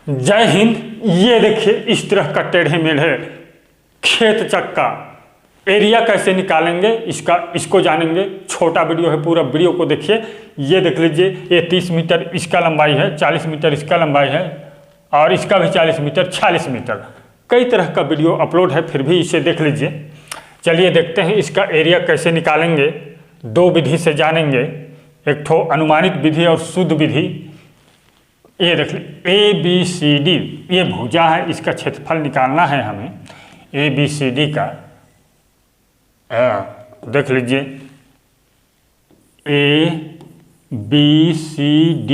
जय हिंद। ये देखिए इस तरह का टेढ़े मेढ़े खेत चक्का एरिया कैसे निकालेंगे इसको जानेंगे। छोटा वीडियो है, पूरा वीडियो को देखिए। ये देख लीजिए, ये 30 मीटर इसका लंबाई है, 40 मीटर इसका लंबाई है और इसका भी 40 मीटर 46 मीटर। कई तरह का वीडियो अपलोड है, फिर भी इसे देख लीजिए। चलिए देखते हैं इसका एरिया कैसे निकालेंगे। दो विधि से जानेंगे, एक ठो अनुमानित विधि और शुद्ध विधि। ये देख लीजिए ABCD, ये भुजा है, इसका क्षेत्रफल निकालना है हमें ABCD का। देख लीजिए ABCD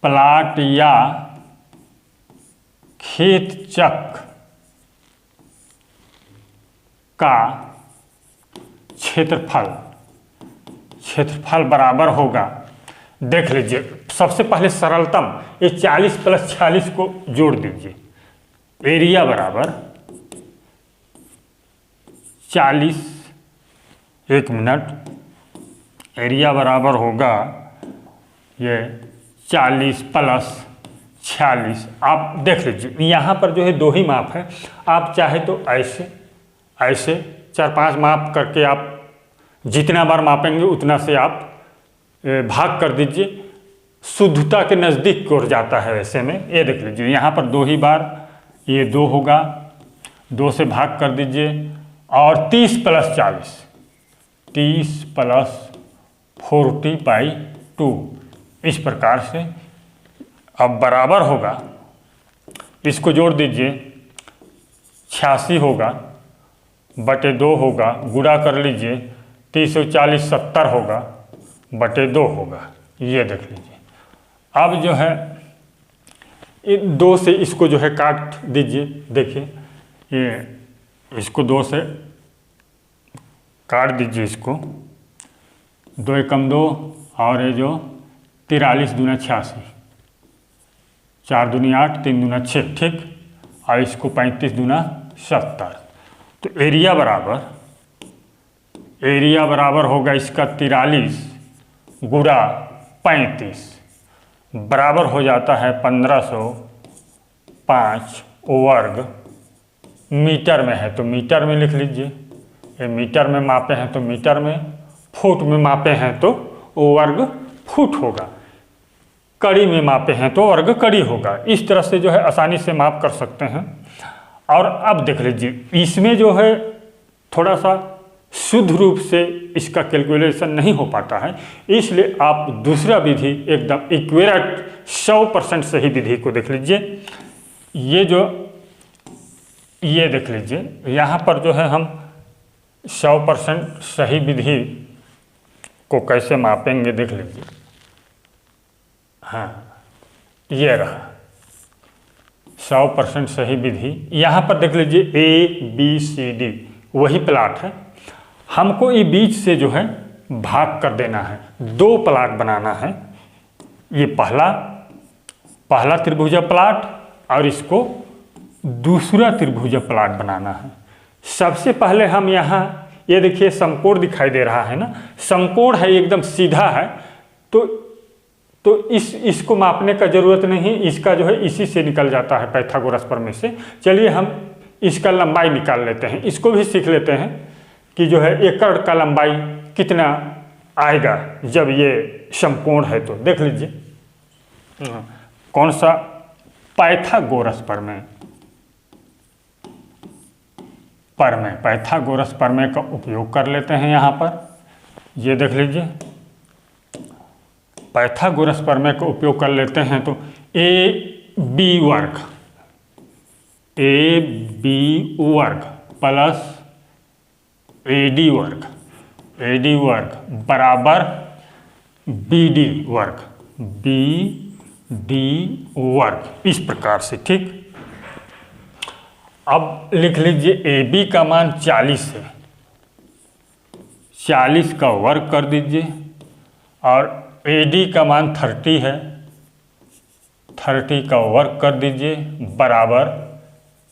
प्लाट या खेत चक्र का क्षेत्रफल बराबर होगा। देख लीजिए, सबसे पहले सरलतम ये 40 + 46 को जोड़ दीजिए। एरिया बराबर 40, एक मिनट, एरिया बराबर होगा ये 40 + 46। आप देख लीजिए यहाँ पर जो है दो ही माप है। आप चाहे तो ऐसे 4-5 माप करके आप जितना बार मापेंगे उतना से आप भाग कर दीजिए। शुद्धता के नज़दीक को जाता है ऐसे में। ये देख लीजिए यहाँ पर दो ही बार, ये 2 होगा, 2 से भाग कर दीजिए और 30 + 40, 30 + 40/2 इस प्रकार से अब बराबर होगा। इसको जोड़ दीजिए, 86 होगा बटे 2 होगा, गुणा कर लीजिए, 30 और 40 70 होगा बटे 2 होगा। ये देख लीजिए। अब जो है 2 से इसको जो है काट दीजिए। देखिए ये इसको 2 से काट दीजिए, इसको 2 एकम 2 और ये जो 43 दूना 86, 4 दूनी 8, 3 दूना 6, ठीक। और इसको 35 दूना 70। तो एरिया बराबर होगा इसका 43 गुणा 35 बराबर हो जाता है 1505 वर्ग मीटर में है तो मीटर में लिख लीजिए। ये मीटर में मापे हैं तो मीटर में, फुट में मापे हैं तो वर्ग फुट होगा, कड़ी में मापे हैं तो वर्ग कड़ी होगा। इस तरह से जो है आसानी से माप कर सकते हैं। और अब देख लीजिए इसमें जो है थोड़ा सा शुद्ध रूप से इसका कैलकुलेशन नहीं हो पाता है, इसलिए आप दूसरा विधि एकदम एक्यूरेट 100% सही विधि को देख लीजिए। ये देख लीजिए यहाँ पर जो है हम 100% सही विधि को कैसे मापेंगे देख लीजिए। हाँ, ये रहा 100% सही विधि। यहाँ पर देख लीजिए ABCD वही प्लाट है। हमको ये बीच से जो है भाग कर देना है, 2 प्लाट बनाना है। ये पहला त्रिभुजा प्लाट और इसको दूसरा त्रिभुजा प्लाट बनाना है। सबसे पहले हम यहाँ ये देखिए समकोण दिखाई दे रहा है ना, समकोण है, एकदम सीधा है। तो इसको मापने का जरूरत नहीं, इसका जो है इसी से निकल जाता है पाइथागोरस प्रमेय से। चलिए हम इसका लंबाई निकाल लेते हैं, इसको भी सीख लेते हैं कि जो है एकड़ का लंबाई कितना आएगा जब ये समकोण है। तो देख लीजिए कौन सा, पाइथागोरस प्रमेय का उपयोग कर लेते हैं यहाँ पर। ये देख लीजिए पाइथागोरस प्रमेय का उपयोग कर लेते हैं तो AB वर्ग प्लस AD वर्ग बराबर BD वर्ग, इस प्रकार से, ठीक। अब लिख लीजिए AB का मान 40 है, 40 का वर्ग कर दीजिए और AD का मान 30 है, 30 का वर्ग कर दीजिए बराबर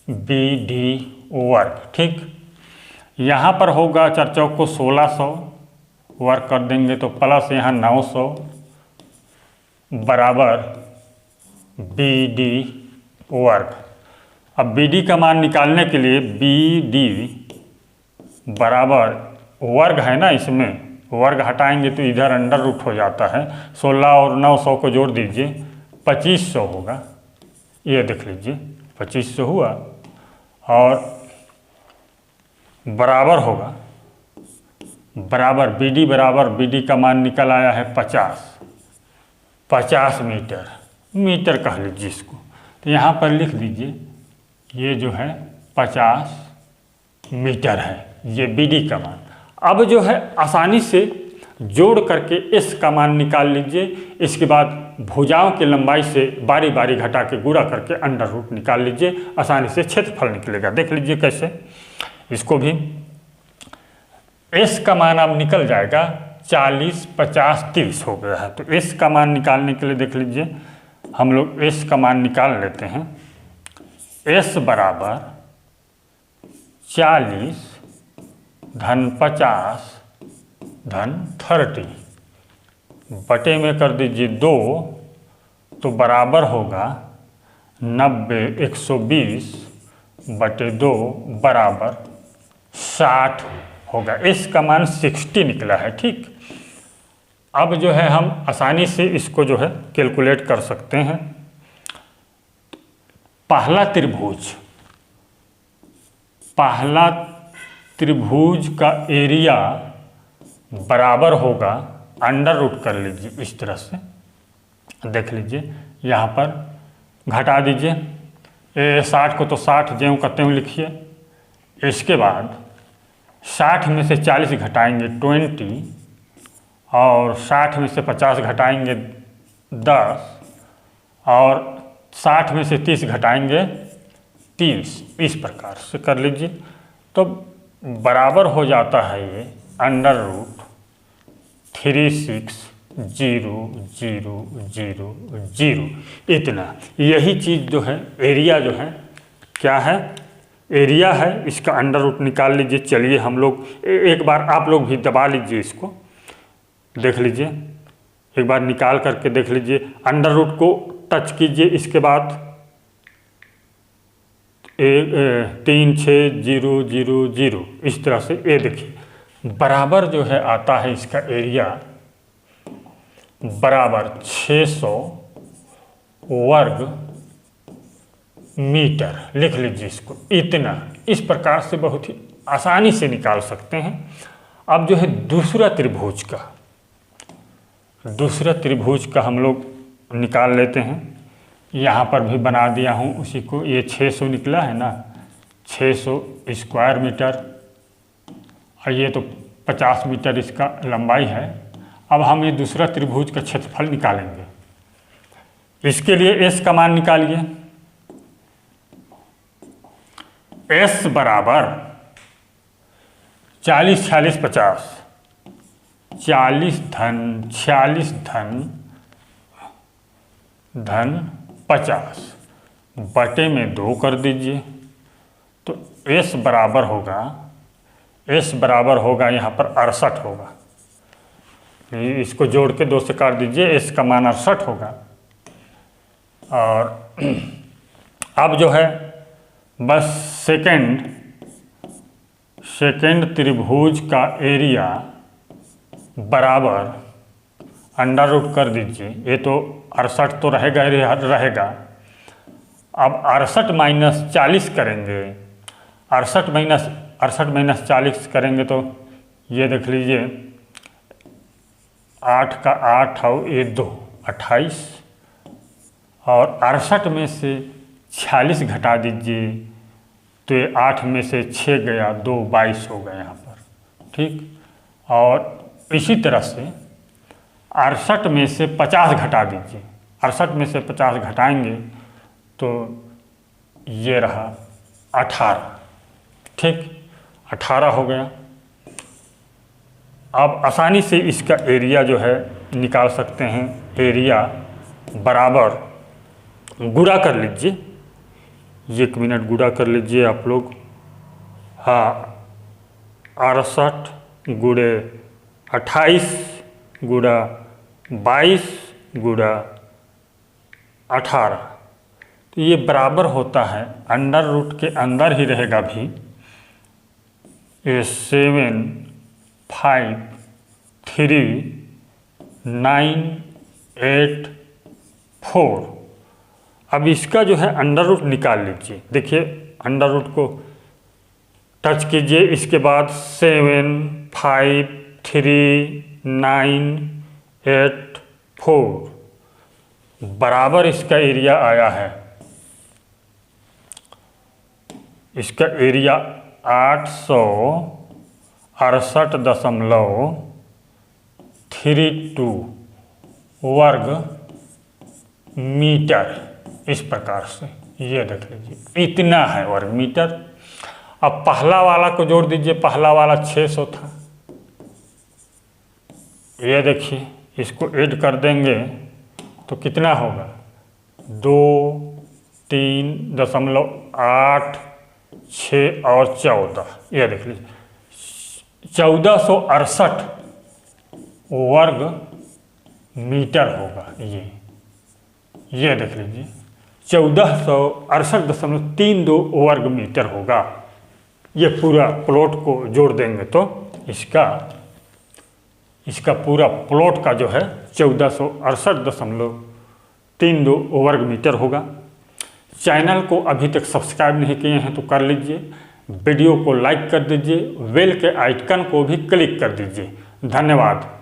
BD वर्ग, ठीक। यहाँ पर होगा 4 चौक को 1600 वर्ग कर देंगे तो प्लस यहाँ 900 बराबर बी डी वर्ग। अब बी डी का मान निकालने के लिए बी डी बराबर वर्ग है ना, इसमें वर्ग हटाएंगे तो इधर अंडर रूट हो जाता है। 16 और 900 को जोड़ दीजिए 2500 होगा। ये देख लीजिए 2500 हुआ और बराबर होगा, बराबर बी डी का मान निकल आया है 50 मीटर कह लीजिए इसको। तो यहाँ पर लिख दीजिए ये जो है 50 मीटर है, ये बी डी का मान। अब जो है आसानी से जोड़ करके एस का मान निकाल लीजिए। इसके बाद भुजाओं की लंबाई से बारी बारी घटा के गुणा करके अंडर रूट निकाल लीजिए, आसानी से क्षेत्रफल निकलेगा। देख लीजिए कैसे, इसको भी एस का मान अब निकल जाएगा 40, 50, 30 हो गया है। तो एस का मान निकालने के लिए देख लीजिए हम लोग एस का मान निकाल लेते हैं। एस बराबर 40 धन 50 धन 30 बटे में कर दीजिए 2, तो बराबर होगा 90, 120 बटे 2 बराबर 60 होगा। इसका मान 60 निकला है। ठीक, अब जो है हम आसानी से इसको जो है कैलकुलेट कर सकते हैं। पहला त्रिभुज का एरिया बराबर होगा, अंडर रूट कर लीजिए इस तरह से। देख लीजिए यहाँ पर घटा दीजिए 60 को, तो 60 ज्यों का त्यों लिखिए। इसके बाद 60 में से 40 घटाएंगे 20 और 60 में से 50 घटाएंगे 10 और 60 में से 30 घटाएंगे 30। इस प्रकार से कर लीजिए तो बराबर हो जाता है ये अंडर रूट 36,0,0,0 इतना। यही चीज़ जो है एरिया जो है क्या है, एरिया है, इसका अंडर रूट निकाल लीजिए। चलिए हम लोग एक बार आप लोग भी दबा लीजिए इसको, देख लीजिए एक बार निकाल करके देख लीजिए। अंडर रूट को टच कीजिए, इसके बाद 36,0,0,0 इस तरह से ये देखिए बराबर जो है आता है इसका एरिया बराबर 600 वर्ग मीटर। लिख लीजिए इसको इतना। इस प्रकार से बहुत ही आसानी से निकाल सकते हैं। अब जो है दूसरा त्रिभुज का हम लोग निकाल लेते हैं। यहाँ पर भी बना दिया हूँ उसी को। ये 600 निकला है ना, 600 स्क्वायर मीटर और ये तो 50 मीटर इसका लंबाई है। अब हम ये दूसरा त्रिभुज का क्षेत्रफल निकालेंगे। इसके लिए एस का मान निकालिए। एस बराबर 40, 46, 50, 40 धन 50 बटे में 2 कर दीजिए। तो एस बराबर होगा यहाँ पर 68 होगा। इसको जोड़ के 2 से काट दीजिए, एस का मान 68 होगा। और अब जो है बस सेकेंड त्रिभुज का एरिया बराबर अंडर रूट कर दीजिए। ये तो 68 तो रहेगा। अब 68 माइनस 40 करेंगे, 68 माइनस 40 करेंगे तो ये देख लीजिए 8 का 8 और ये 2 28 और 68 में से 46 घटा दीजिए तो ये 8 में से 6 गया 2 22 हो गया यहाँ पर। ठीक, और इसी तरह से 68 में से 50 घटा दीजिए। 68 में से 50 घटाएंगे तो ये रहा 18। ठीक, 18 हो गया। अब आसानी से इसका एरिया जो है निकाल सकते हैं। एरिया बराबर गुणा कर लीजिए, 1 मिनट गुणा कर लीजिए आप लोग। हाँ, 68 गुणे 28 गुणा 22 गुणा 18, तो ये बराबर होता है, अंडर रूट के अंदर ही रहेगा भी, ये 7, 5, 3, 9, 8, 4। अब इसका जो है अंडर रूट निकाल लीजिए। देखिए अंडर रूट को टच कीजिए, इसके बाद 7, 5, 3, 9, 8, 4 बराबर इसका एरिया आया है। इसका एरिया 868.32 वर्ग मीटर, इस प्रकार से ये देख लीजिए इतना है वर्ग मीटर। अब पहला वाला को जोड़ दीजिए, पहला वाला 600 था, ये देखिए इसको ऐड कर देंगे तो कितना होगा, 2, 3.8, 6 और 14, ये देख लीजिए 1468 वर्ग मीटर होगा। ये देख लीजिए 1468.32 वर्ग मीटर होगा। ये पूरा प्लॉट को जोड़ देंगे तो इसका पूरा प्लॉट का जो है 1468.32 वर्ग मीटर होगा। चैनल को अभी तक सब्सक्राइब नहीं किए हैं तो कर लीजिए, वीडियो को लाइक कर दीजिए, बेल के आइकन को भी क्लिक कर दीजिए। धन्यवाद।